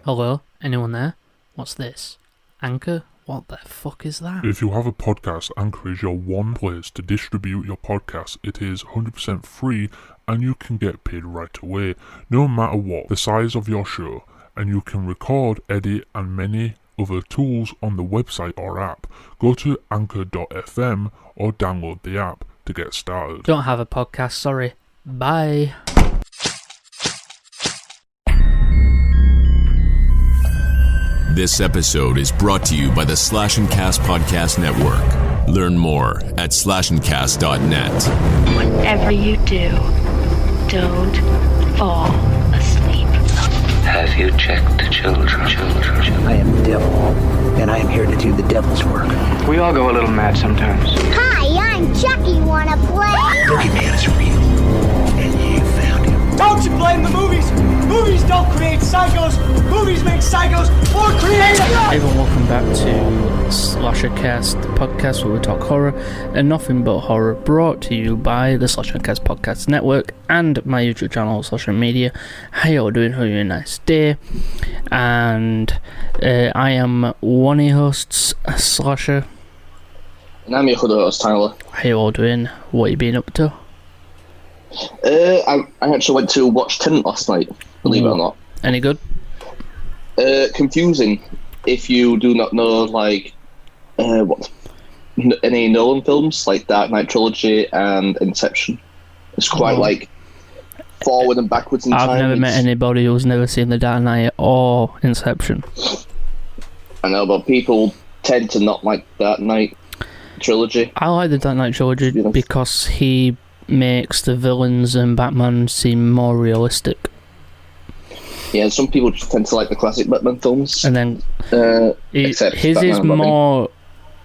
Hello? Anyone there? What's this? Anchor? What the fuck is that? If you have a podcast, Anchor is your one place to distribute your podcast. It is 100% free and you can get paid right away, no matter what the size of your show. And you can record, edit and many other tools on the website or app. Go to anchor.fm or download the app to get started. Don't have a podcast, sorry. Bye. This episode is brought to you by the Slash and Cast Podcast Network. Learn more at slashandcast.net. Whatever you do, don't fall asleep. Have you checked the children? I am the devil, and I am here to do the devil's work. We all go a little mad sometimes. Hi, I'm Chucky. Wanna play? Boogeyman is real, and you found him. Don't you blame the movies! Movies don't create psychos! Movies make psychos more creative! Hey everyone, welcome back to Slasher Cast, the podcast where we talk horror and nothing but horror, brought to you by the Slasher Cast Podcast Network and my YouTube channel, Slasher Media. How y'all doing? Hope you're a nice day. And I am one of your hosts, Slasher. And I'm your other host, Tyler. How you all doing? What you been up to? I actually went to watch Tenet last night, believe it or not. Any good? Confusing if you do not know, any Nolan films, like Dark Knight Trilogy and Inception. It's quite, forward and backwards in time. I've never met anybody who's never seen The Dark Knight or Inception. I know, but people tend to not like Dark Knight Trilogy. I like the Dark Knight Trilogy because he makes the villains and Batman seem more realistic. Yeah, some people just tend to like the classic Batman films. And then his Batman is more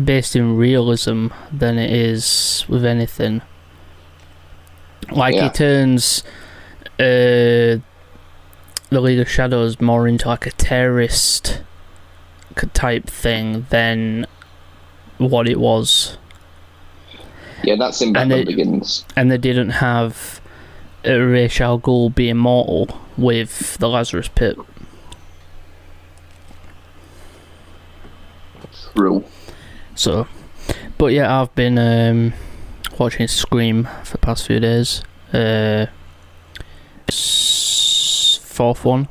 based in realism than it is with anything. He turns the League of Shadows more into like a terrorist type thing than what it was. Yeah, that's in Batman Begins. And they didn't have Ra's al Ghul be immortal with the Lazarus Pit. True. So, but yeah, I've been watching Scream for the past few days. Fourth one.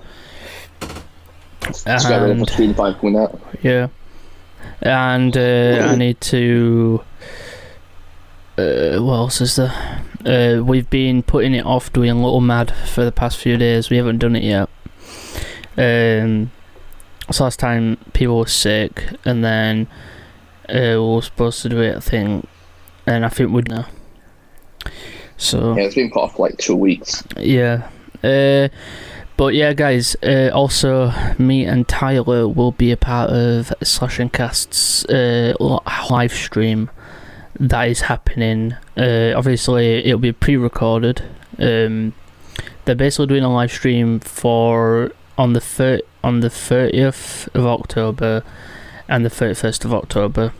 And Scream 5 coming out. Yeah. And I need to... what else is there? We've been putting it off doing Little Mad for the past few days. We haven't done it yet. So last time people were sick, and then we were supposed to do it, I think, and I think we'd now. So yeah, it's been put off for 2 weeks. Yeah. But yeah, guys, also me and Tyler will be a part of Slash and Cast's live stream that is happening. Obviously it'll be pre-recorded. They're basically doing a live stream on the 30th of October and the 31st of October,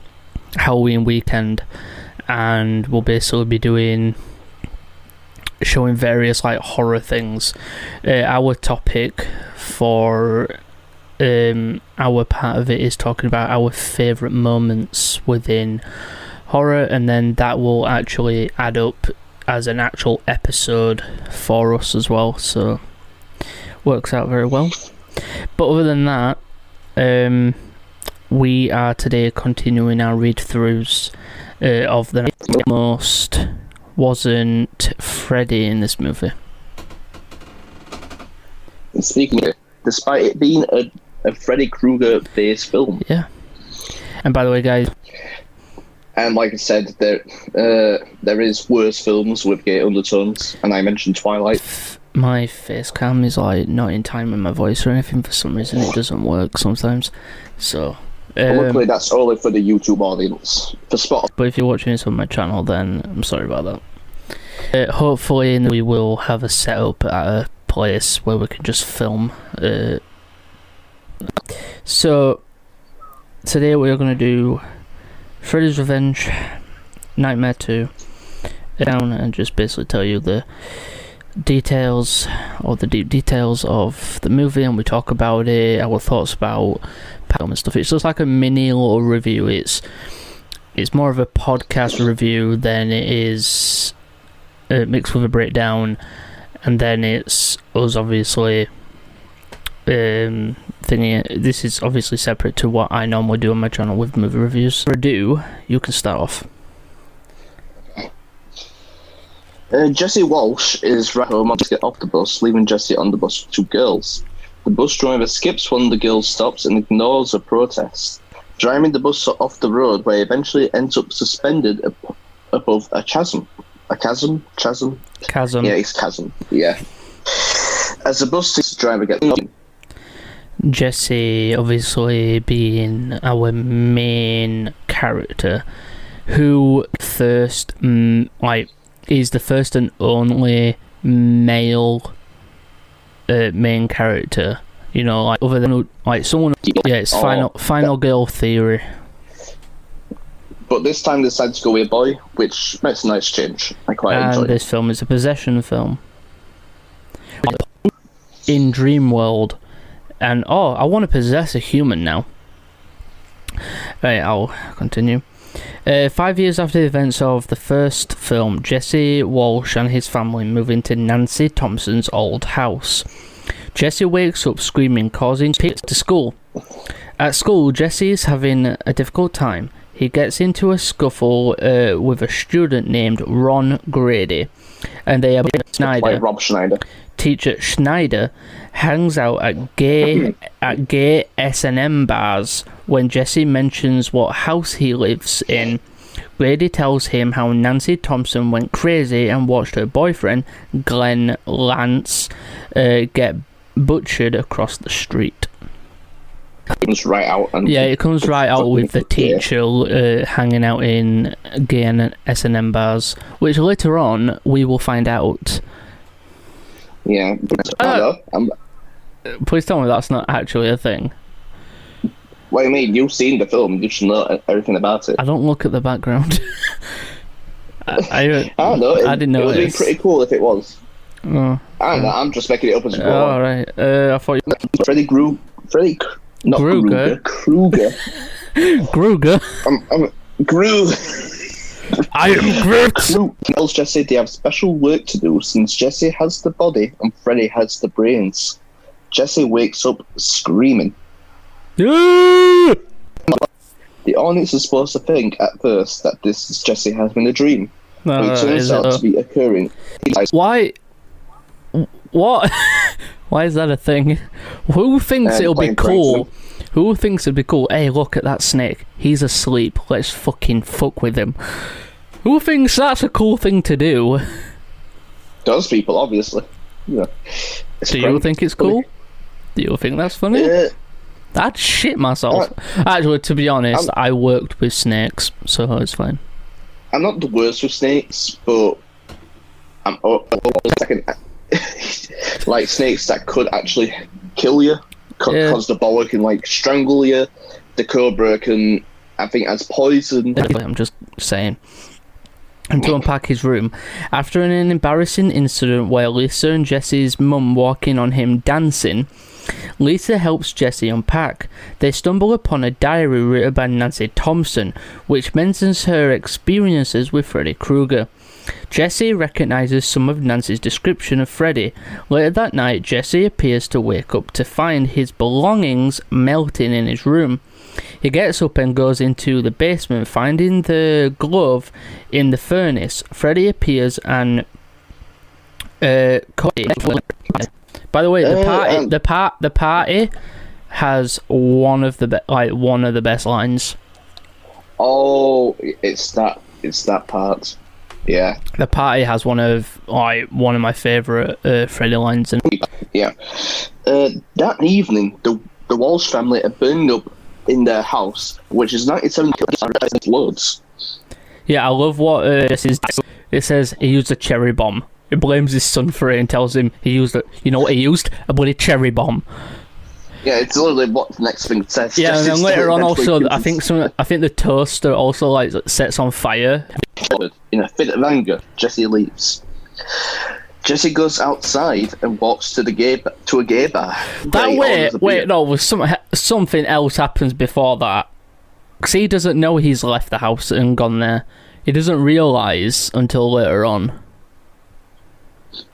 Halloween weekend, and we'll basically be showing various horror things. Our topic for our part of it is talking about our favourite moments within horror, and then that will actually add up as an actual episode for us as well, so works out very well. But other than that, we are today continuing our read-throughs of the most wasn't Freddy in this movie. And speaking of it, despite it being a Freddy Krueger based film. Yeah. And by the way, guys, and like I said, there is worse films with gay undertones, and I mentioned Twilight. My face cam is not in time with my voice or anything. For some reason it doesn't work sometimes. So luckily that's only for the YouTube audience. For Spotify. But if you're watching this on my channel, then I'm sorry about that. Hopefully we will have a setup at a place where we can just film. So today we're going to do Freddy's Revenge, Nightmare 2, down, and just basically tell you the details, or the deep details of the movie, and we talk about it, our thoughts about film and stuff. It's just like a mini little review. It's more of a podcast review than it is mixed with a breakdown, and then it's us obviously thingy. This is obviously separate to what I normally do on my channel with movie reviews. You can start off. Jesse Walsh is right home to get off the bus, leaving Jesse on the bus with two girls. The bus driver skips when the girl stops and ignores a protest, driving the bus off the road, where he eventually ends up suspended above a chasm. A chasm? Chasm? Chasm. Yeah, it's chasm. Yeah. As the bus sees the driver get... Jesse, obviously being our main character, who first, is the first and only male main character. You know, like other than like someone. Yeah, it's final girl theory. But this time they decided to go with a boy, which makes a nice change. I quite enjoy it. And this film is a possession film in dream world. And I want to possess a human now. Right, I'll continue. 5 years after the events of the first film, Jesse Walsh and his family move into Nancy Thompson's old house. Jesse wakes up screaming, causing pits to school. At school, Jesse is having a difficult time. He gets into a scuffle with a student named Ron Grady, and they are Schneider. Like Rob Schneider. Teacher Schneider hangs out at gay S&M bars. When Jesse mentions what house he lives in, Grady tells him how Nancy Thompson went crazy and watched her boyfriend, Glenn Lance, get butchered across the street. It comes right out. It comes right out with the teacher hanging out in gay and S&M bars, which later on we will find out. Yeah. Please tell me that's not actually a thing. What do you mean? You've seen the film. You should know everything about it. I don't look at the background. I don't know. I didn't know. It would be pretty cool if it was. Oh. I don't know. I'm just making it up as well. Oh, right. I thought you... Freddy not Krueger. Krueger. Krueger. I'm Groot. I am Groot. Tells Jesse they have special work to do since Jesse has the body and Freddy has the brains. Jesse wakes up screaming. Yeah! The audience is supposed to think at first that this is Jesse having a dream. No, but it turns out to be occurring. Why? What? Why is that a thing? Who thinks it'll be cool? Who thinks it'd be cool? Hey, look at that snake. He's asleep. Let's fucking fuck with him. Who thinks that's a cool thing to do? Those people, obviously. Yeah. Do you think it's cool? Do you think that's funny? I'd shit myself. Actually, to be honest, I worked with snakes, so it's fine. I'm not the worst with snakes, but I'm like snakes that could actually kill you, because the boa can like strangle you. The cobra can, I think, as poison. I'm just saying. And to unpack his room, after an embarrassing incident where Lisa and Jesse's mum walk in on him dancing, Lisa helps Jesse unpack. They stumble upon a diary written by Nancy Thompson, which mentions her experiences with Freddy Krueger. Jesse recognizes some of Nancy's description of Freddy. Later that night, Jesse appears to wake up to find his belongings melting in his room. He gets up and goes into the basement, finding the glove in the furnace. Freddy appears and by the way, the party has one of the best lines. Oh, it's that part. Yeah. The party has one of my favourite Freddy lines. Yeah. That evening, the Walsh family are burning up in their house, which is 97 loads. Yeah, I love what it says. He used a cherry bomb. He blames his son for it and tells him he used it. You know what he used? A bloody cherry bomb. Yeah, it's literally what the next thing says. Yeah, and then later on, also, I think the toaster also like sets on fire. In a fit of anger, Jesse leaves. Jesse goes outside and walks to a gay bar. Something else happens before that. Because he doesn't know he's left the house and gone there. He doesn't realise until later on.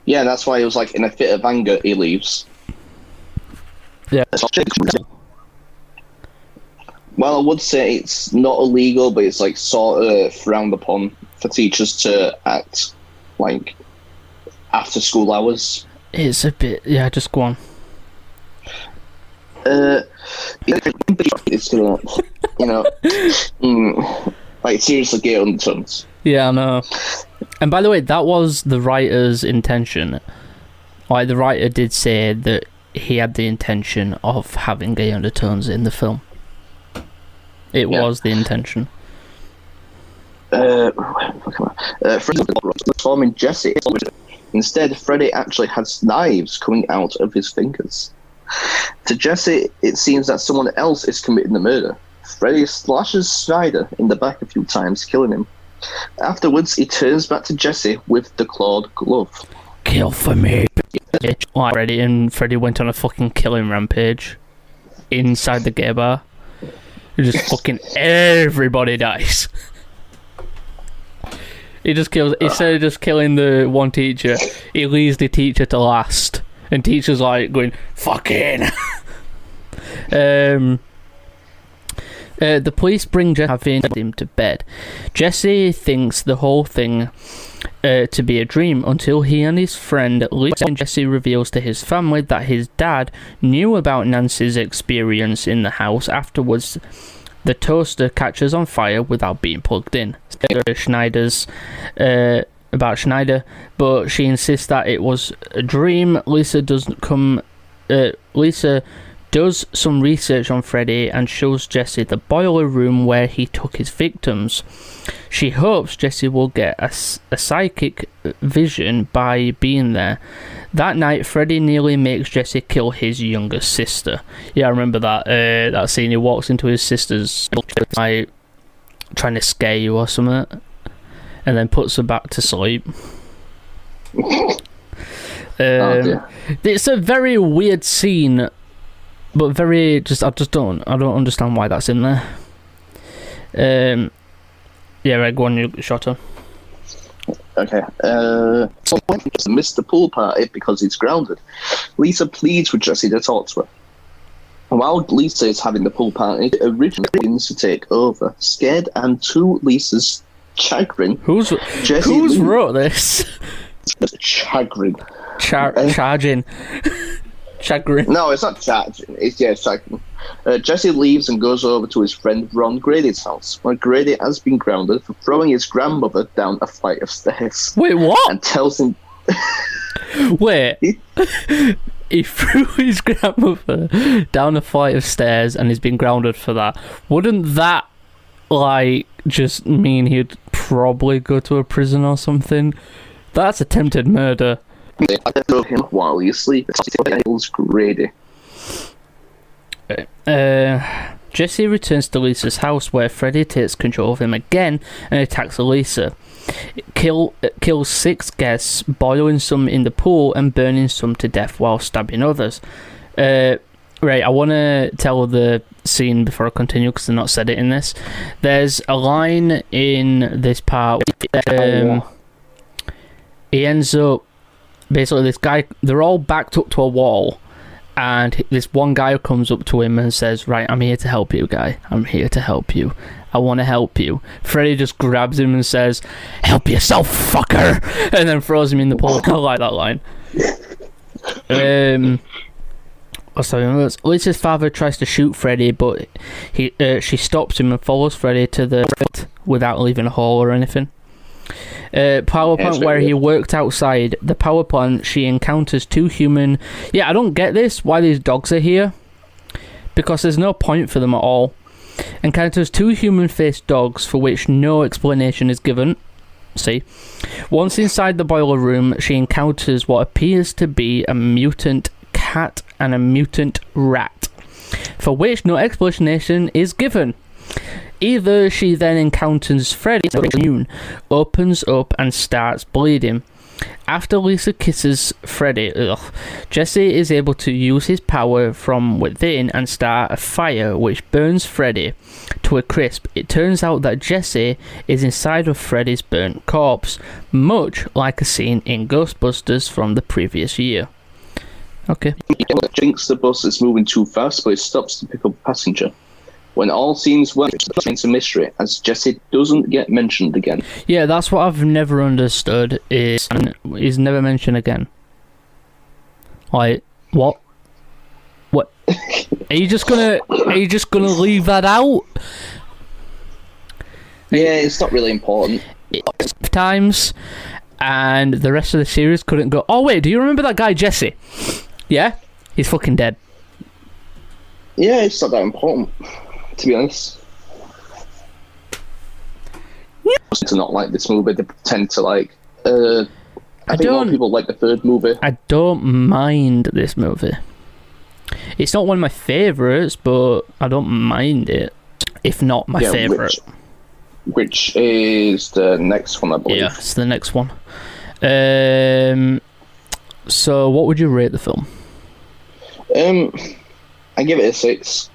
Yeah, that's why he was like, in a fit of anger, he leaves. Yeah. Well, I would say it's not illegal, but it's like sort of frowned upon for teachers to act like after school hours. It's a bit, yeah, just go on. It's gonna, like seriously gay undertones. Yeah, I know. And by the way, that was the writer's intention. Like, the writer did say that he had the intention of having gay undertones in the film. It was the intention. Freddy transforming Jesse. Instead, Freddy actually has knives coming out of his fingers. To Jesse, it seems that someone else is committing the murder. Freddy slashes Schneider in the back a few times, killing him. Afterwards, he turns back to Jesse with the clawed glove. Kill for me. Freddy went on a fucking killing rampage inside the gay bar. Just fucking everybody dies. He just kills. Instead of just killing the one teacher, he leaves the teacher to last, and teacher's like going fucking. The police bring Jesse, having him to bed. Jesse thinks the whole thing to be a dream until he and his friend Lisa, and Jesse reveals to his family that his dad knew about Nancy's experience in the house. Afterwards, the toaster catches on fire without being plugged in. About Schneider, but she insists that it was a dream. Lisa does some research on Freddy and shows Jesse the boiler room where he took his victims. She hopes Jesse will get a psychic vision by being there. That night, Freddy nearly makes Jesse kill his younger sister. Yeah, I remember that scene. He walks into his sister's like trying to scare you or something, and then puts her back to sleep. It's a very weird scene. But I don't understand why that's in there. Yeah, right, go on, you shot her. Okay. Someone missed the pool party because he's grounded. Lisa pleads with Jesse to talk to her. While Lisa is having the pool party, originally begins to take over. Scared and to Lisa's chagrin. Who's wrote this? Chagrin. Charging. Chagrin. No, it's not charging. It's chagrin. Jesse leaves and goes over to his friend Ron Grady's house, where Grady has been grounded for throwing his grandmother down a flight of stairs. Wait, what? And tells him... Wait. He threw his grandmother down a flight of stairs and he's been grounded for that. Wouldn't that, like, just mean he'd probably go to a prison or something? That's attempted murder. Him while he's asleep. It's Grady. Jesse returns to Lisa's house where Freddy takes control of him again and attacks Lisa. Kills 6 guests, boiling some in the pool and burning some to death while stabbing others. Right, I want to tell the scene before I continue because I've not said it in this. There's a line in this part where, he ends up basically, this guy, they're all backed up to a wall, and this one guy comes up to him and says, right, I'm here to help you, guy. I'm here to help you. I want to help you. Freddy just grabs him and says, help yourself, fucker! And then throws him in the pool. I like that line. Lisa's father tries to shoot Freddy, but she stops him and follows Freddy to the without leaving a hole or anything. Power plant where he worked outside. The power plant, she encounters 2 human... Yeah, I don't get this, why these dogs are here. Because there's no point for them at all. Encounters 2 human-faced dogs for which no explanation is given. See? Once inside the boiler room, she encounters what appears to be a mutant cat and a mutant rat, for which no explanation is given. Either she then encounters Freddy, opens up and starts bleeding. After Lisa kisses Freddy, Jesse is able to use his power from within and start a fire which burns Freddy to a crisp. It turns out that Jesse is inside of Freddy's burnt corpse, much like a scene in Ghostbusters from the previous year. Okay. It thinks the bus is moving too fast, but it stops to pick up a passenger. When all seems well, it's a mystery, as Jesse doesn't get mentioned again. Yeah, that's what I've never understood, is he's never mentioned again. Like, what? What? Are you just gonna leave that out? Yeah, it's not really important. Times, and the rest of the series couldn't go, oh wait, do you remember that guy Jesse? Yeah? He's fucking dead. Yeah, it's not that important, to be honest. To not like this movie, they tend to like. I think a lot of people like the third movie. I don't mind this movie. It's not one of my favourites, but I don't mind it. If not my favourite. Which is the next one, I believe. Yeah, it's the next one. So, what would you rate the film? I give it a 6.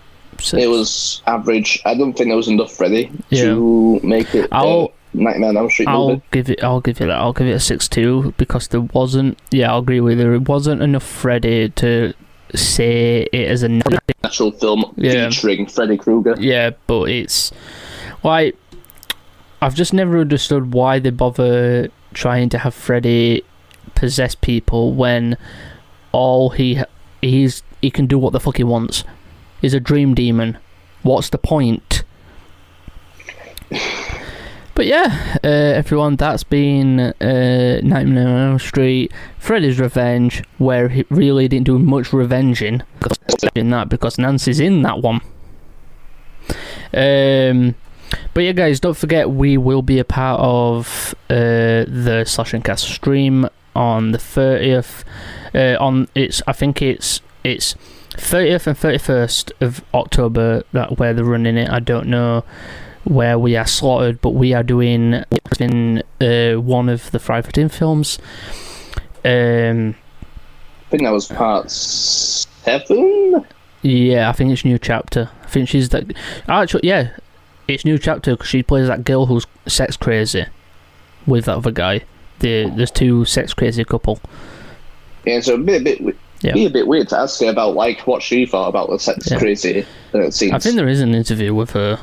It was average. I don't think there was enough Freddy to make it Nightmare on Elm Street movie. I'll give it that. I'll give it a 6 too, because there wasn't. Yeah, I'll agree with you. There wasn't enough Freddy to say it as a natural film featuring Freddy Krueger. Yeah, but it's like I've just never understood why they bother trying to have Freddy possess people when all he can do what the fuck he wants. He's a dream demon. What's the point? But yeah, everyone, that's been Nightmare on Elm Street, Freddy's Revenge, where he really didn't do much revenging in that because Nancy's in that one. But yeah, guys, don't forget we will be a part of the Slash and Cast stream on the 30th. I think it's 30th and 31st of October where they're running it. I don't know where we are slotted, but we are doing one of the Friday 13 films. I think that was part 7. Yeah, I think it's New Chapter. I think she's that. Actually, yeah, it's New Chapter because she plays that girl who's sex crazy with that other guy. There's 2 sex crazy couple. Yeah, so be a bit weird to ask her about like what she thought about the sex crazy scenes. I think there is an interview with her.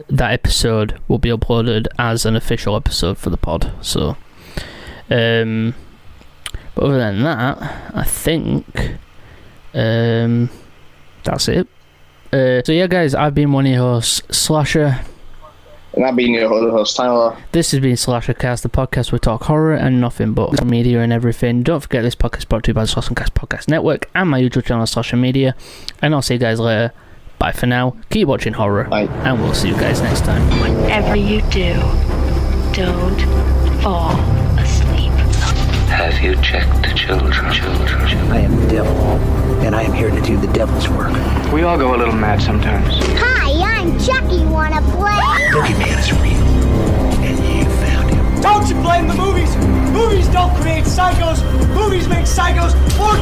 That episode will be uploaded as an official episode for the pod. So, but other than that, I think that's it. So yeah, guys, I've been one of your hosts, Slasher. And I've been your host, Tyler. This has been Slasher Cast, the podcast where we talk horror and nothing but media and everything. Don't forget this podcast is brought to you by the Slasher Cast Podcast Network and my YouTube channel, Slasher Media. And I'll see you guys later. Bye for now. Keep watching horror. Bye. And we'll see you guys next time. Whatever you do, don't fall asleep. Have you checked the children? I am the devil, and I am here to do the devil's work. We all go a little mad sometimes. Hi, I'm Chucky. Wanna play? Boogeyman is real, and you found him. Don't you blame the movies? Movies don't create psychos. Movies make psychos more